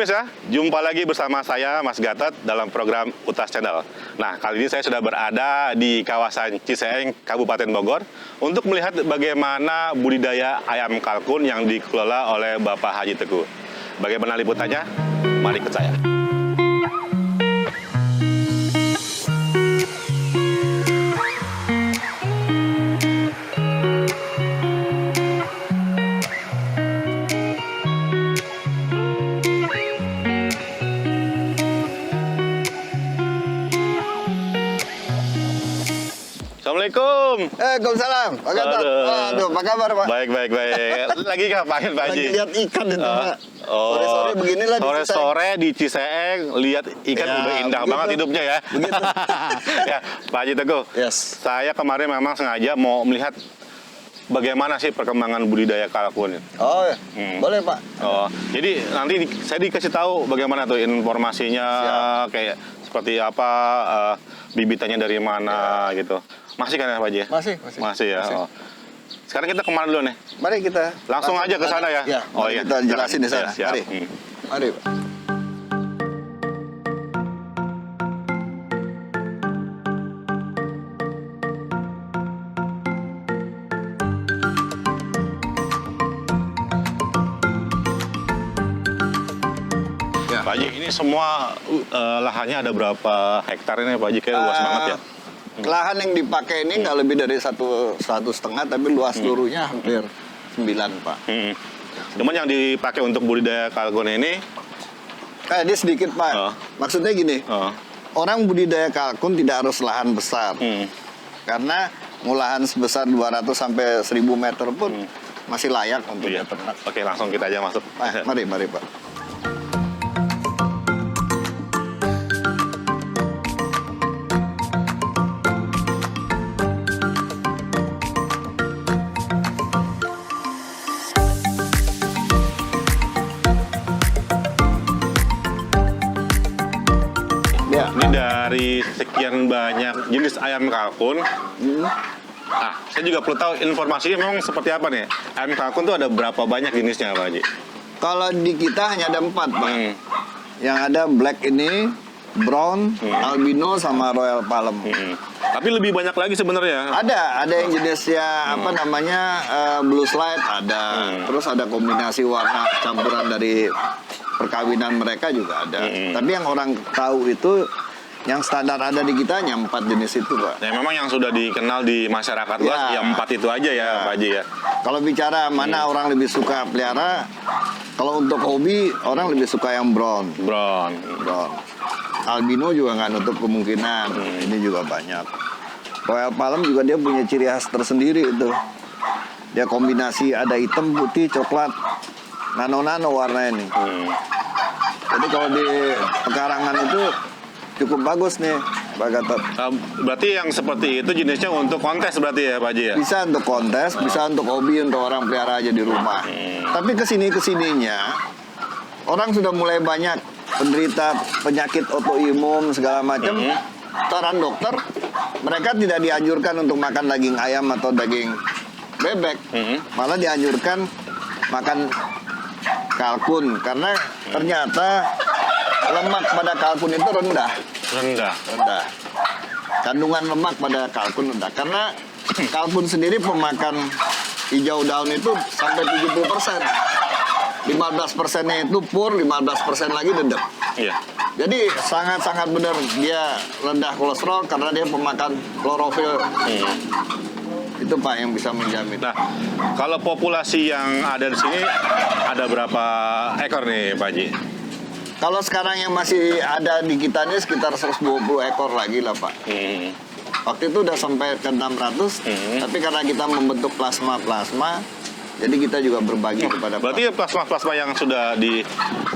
pemirsa, jumpa lagi bersama saya Mas Gatot dalam program Utas Channel. Nah, kali ini saya sudah berada di kawasan Ciseeng, Kabupaten Bogor untuk melihat bagaimana budidaya ayam kalkun yang dikelola oleh Bapak Haji Teguh. Bagaimana liputannya? Mari ikut saya. Assalamualaikum. Waalaikumsalam. Pak Gatot. Aduh, apa kabar, Pak? Baik. Lagi ngapain, Pak Haji? Lagi lihat ikan itu, Pak. Oh, Sore-sore beginilah di Ciseeng. Sore di Ciseeng, lihat ikan Ya, udah indah begitu. banget hidupnya ya. Begitu. Ya, Pak Haji Teguh. Yes. Saya kemarin memang sengaja mau melihat bagaimana sih perkembangan budidaya kalkun. Oh, boleh, Pak. Oh, jadi nanti saya dikasih tahu bagaimana tuh informasinya, Siap. kayak seperti apa, bibitannya dari mana gitu. Masih kan ya Pak Haji? Masih ya. Masih. Oh. Sekarang kita kemana dulu nih? Mari kita Langsung aja ke sana ya? Ya, Oh mari iya. kita jelasin di sana. Ya, siap. Mari. Mari, Pak. Ya. Pak Haji, ini semua lahannya ada berapa hektar ini Pak Haji? Kayak luas banget ya? Lahan yang dipakai ini nggak lebih dari satu setengah, tapi luas seluruhnya hampir 9, Pak. Cuman yang dipakai untuk budidaya kalkun ini, Dia sedikit, Pak. Oh. Maksudnya gini, orang budidaya kalkun tidak harus lahan besar. Karena lahan sebesar 200 sampai 1000 meter pun masih layak untuk iya. ternak. Oke, langsung kita aja masuk. Mari, Pak. Ya. Ini dari sekian banyak jenis ayam kalkun. Saya juga perlu tahu informasinya memang seperti apa nih. Ayam kalkun tuh ada berapa banyak jenisnya Pak Haji? Kalau di kita hanya ada 4, Pak. Yang ada black ini, brown, albino, sama royal palem. Tapi lebih banyak lagi sebenarnya. Ada yang jenisnya apa namanya blue slide ada. Terus ada kombinasi warna campuran dari perkawinan mereka juga ada. Tapi yang orang tahu itu yang standar ada di kita hanya 4 jenis itu, Pak. Ya memang yang sudah dikenal di masyarakat luas Ya. ya 4 itu aja ya Pak Haji ya. Kalau bicara mana orang lebih suka pelihara, kalau untuk hobi orang lebih suka yang brown. Brown. Albino juga nggak nutup kemungkinan. Ini juga banyak. Royal palem juga dia punya ciri khas tersendiri itu. Dia kombinasi ada hitam, putih, coklat, nano-nano warna ini. Jadi kalau di pekarangan itu cukup bagus nih, Pak Gatot. Berarti yang seperti itu jenisnya untuk kontes berarti ya Pak Haji ya? Bisa untuk kontes, bisa untuk hobi, untuk orang pelihara aja di rumah. Tapi kesininya orang sudah mulai banyak penderita penyakit autoimun segala macam. Saran dokter, mereka tidak dianjurkan untuk makan daging ayam atau daging bebek, malah dianjurkan makan kalkun karena ternyata lemak pada kalkun itu rendah. Kandungan lemak pada kalkun rendah karena kalkun sendiri pemakan hijau daun itu sampai 70%. 15%-nya itu pur, 15% lagi dedek. Iya. Jadi sangat-sangat benar dia rendah kolesterol karena dia pemakan klorofil. Itu Pak yang bisa menjamin. Nah, kalau populasi yang ada di sini ada berapa ekor nih Pak Haji? Kalau sekarang yang masih ada di kita ini sekitar 120 ekor lagi lah, Pak. Waktu itu udah sampai ke 600, tapi karena kita membentuk plasma, jadi kita juga berbagi kepada. Berarti plasma yang sudah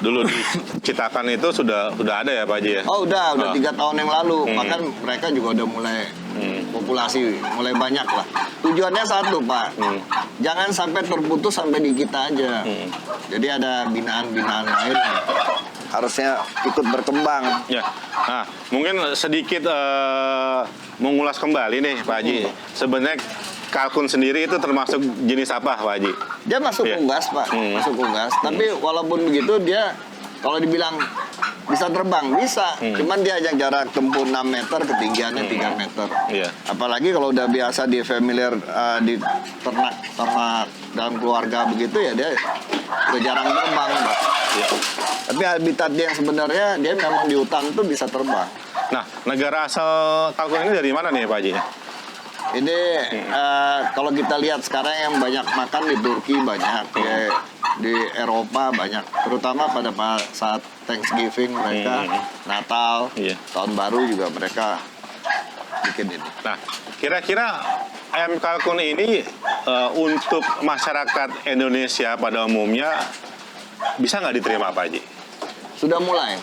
dulu diciptakan itu sudah ada ya Pak Haji ya? Oh udah 3 tahun yang lalu. Bahkan mereka juga udah mulai populasi, mulai banyak lah. Tujuannya satu, Pak. Jangan sampai terputus sampai di kita aja. Jadi ada binaan-binaan lain harusnya ikut berkembang. Ya. Nah, mungkin sedikit mengulas kembali nih Pak Haji. Sebenarnya kalkun sendiri itu termasuk jenis apa Pak Haji? Dia masuk Iya. unggas, Pak. Masuk unggas. Tapi walaupun begitu dia Kalau dibilang bisa terbang, bisa. Cuman dia ajak jarak tempuh 6 meter, ketinggiannya 3 meter. Iya. Apalagi kalau udah biasa di familiar, di ternak sama dalam keluarga begitu ya, dia udah jarang terbang, Pak. Iya. Tapi habitat dia yang sebenarnya, dia memang di hutan tuh bisa terbang. Nah, negara asal kalkun ini dari mana nih Pak Haji? Ini kalau kita lihat sekarang yang banyak makan di Turki banyak, di Eropa banyak, terutama pada saat Thanksgiving mereka, Natal, Iya. Tahun Baru juga mereka bikin ini. Nah, kira-kira ayam kalkun ini untuk masyarakat Indonesia pada umumnya bisa nggak diterima Pak Haji? Sudah mulai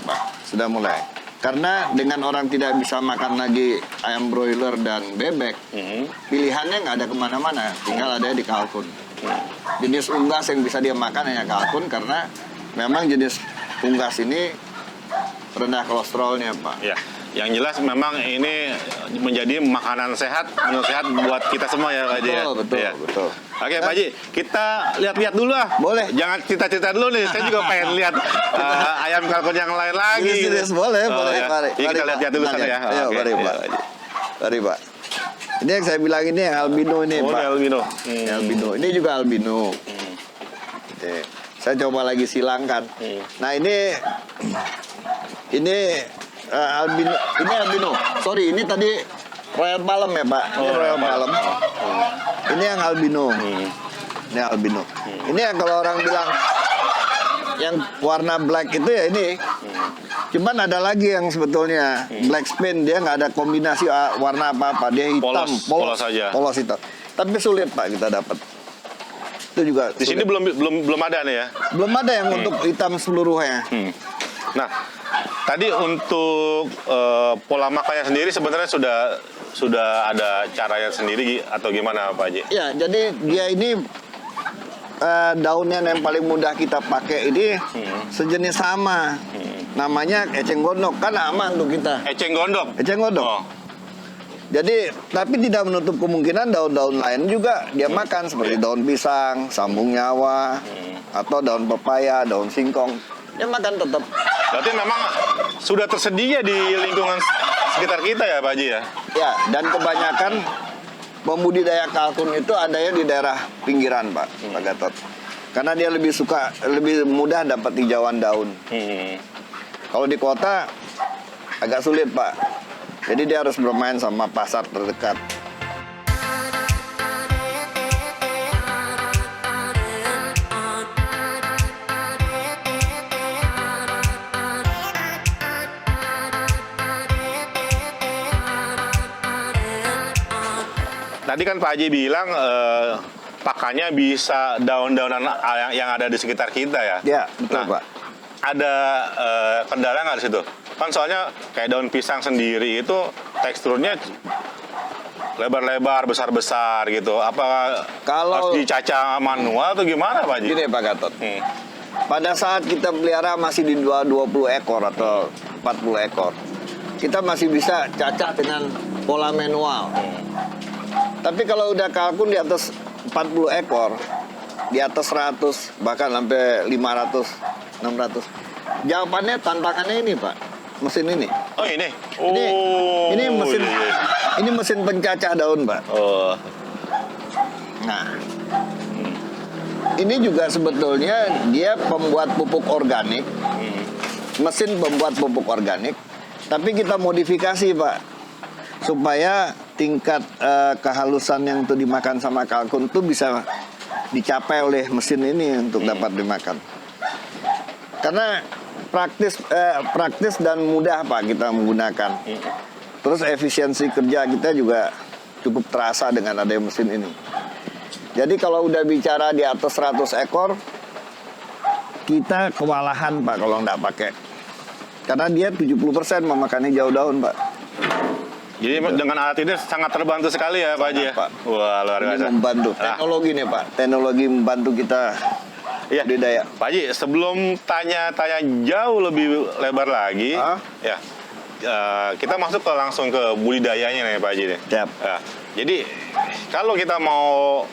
Pak, sudah mulai. Karena dengan orang tidak bisa makan lagi ayam broiler dan bebek, pilihannya nggak ada kemana-mana, tinggal ada di kalkun. Jenis unggas yang bisa dia makan hanya kalkun karena memang jenis unggas ini rendah kolesterolnya, Pak. Ya, yang jelas memang ini menjadi makanan sehat, menu sehat buat kita semua ya Pak Haji ya. Betul, Ya. betul. Oke Pak Haji, kita lihat-lihat dulu lah. Boleh. Jangan cerita-cerita dulu nih, saya juga pengen lihat ayam kalkun yang lain lagi. Serius, boleh, boleh. Ya. Mari, Iya, kita Pak. lihat dulu sana ya. Ayo, Oke, mari, iya, Pak. Pak Haji. Mari, Pak. Ini yang saya bilang ini yang albino ini, Oh, Pak. ini albino. Ini albino. Ini juga albino. Oke. Saya coba lagi silangkan. Nah, ini albino. Ini albino. Sorry, ini tadi Royal Palm ya, Pak. Ini Oh, Royal Royal Palm. Ini yang albino. Ini albino. Ini yang kalau orang bilang yang warna black itu ya ini. Cuman ada lagi yang sebetulnya black spin, dia nggak ada kombinasi warna apa-apa, dia hitam, Polos saja. polos hitam. Tapi sulit Pak kita dapat. Itu juga Di sini sulit. belum ada nih ya. Belum ada yang untuk hitam seluruhnya. Nah, tadi untuk pola makannya sendiri sebenarnya sudah ada caranya sendiri atau gimana Pak Haji? Ya, jadi dia ini daunnya yang paling mudah kita pakai ini sejenis sama. Namanya eceng gondok, kan aman untuk kita. Eceng gondok. Eceng gondok. Oh. Jadi, tapi tidak menutup kemungkinan daun-daun lain juga dia makan seperti daun pisang, sambung nyawa, atau daun pepaya, daun singkong. Dia makan tetap. Berarti memang sudah tersedia di lingkungan sekitar kita ya Pak Haji ya? Ya, dan kebanyakan pembudidaya kalkun itu adanya di daerah pinggiran, Pak Gatot. Karena dia lebih mudah dapat hijauan daun. Kalau di kota agak sulit, Pak. Jadi dia harus bermain sama pasar terdekat. Tadi kan Pak Haji bilang pakannya bisa daun-daunan yang ada di sekitar kita ya? Ya, betul, Pak. Ada kendala nggak di situ? Kan soalnya kayak daun pisang sendiri itu teksturnya lebar-lebar, besar-besar gitu. Apa Kalau- harus dicaca manual atau gimana Pak Haji? Gini, Pak Gatot. Pada saat kita pelihara masih di 20 ekor atau 40 ekor, kita masih bisa cacah dengan pola manual. Tapi kalau udah kalkun di atas 40 ekor, di atas 100, bahkan sampai 500, 600. Jawabannya tantangannya ini, Pak. Mesin ini. Oh ini? Ini mesin iya, iya. ini mesin pencacah daun, Pak. Oh, Nah, ini juga sebetulnya dia pembuat pupuk organik, mesin pembuat pupuk organik, tapi kita modifikasi, Pak, supaya tingkat kehalusan yang tuh dimakan sama kalkun tuh bisa dicapai oleh mesin ini untuk dapat dimakan. Karena praktis dan mudah, Pak, kita menggunakan. Terus efisiensi kerja kita juga cukup terasa dengan adanya mesin ini. Jadi kalau udah bicara di atas 100 ekor, kita kewalahan, Pak, kalau nggak pakai. Karena dia 70% memakan hijau daun, Pak. jadi dengan alat ini sangat terbantu sekali ya Pak Haji ya? Pak. Wah, luar Ini biasa. membantu. Nah, Teknologi nih, Pak. Teknologi membantu kita Iya. budidaya. Pak Haji, sebelum tanya-tanya jauh lebih lebar lagi, Hah? ya kita masuk langsung ke budidayanya nih Pak Haji nih. Siap. Nah, jadi kalau kita mau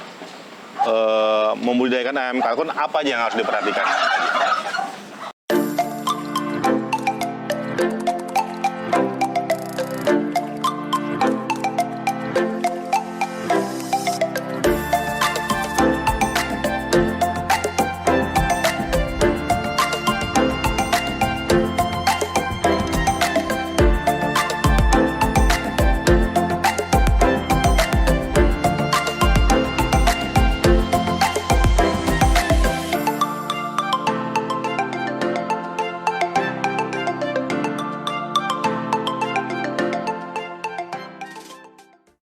membudidayakan ayam kalkun, apa aja yang harus diperhatikan?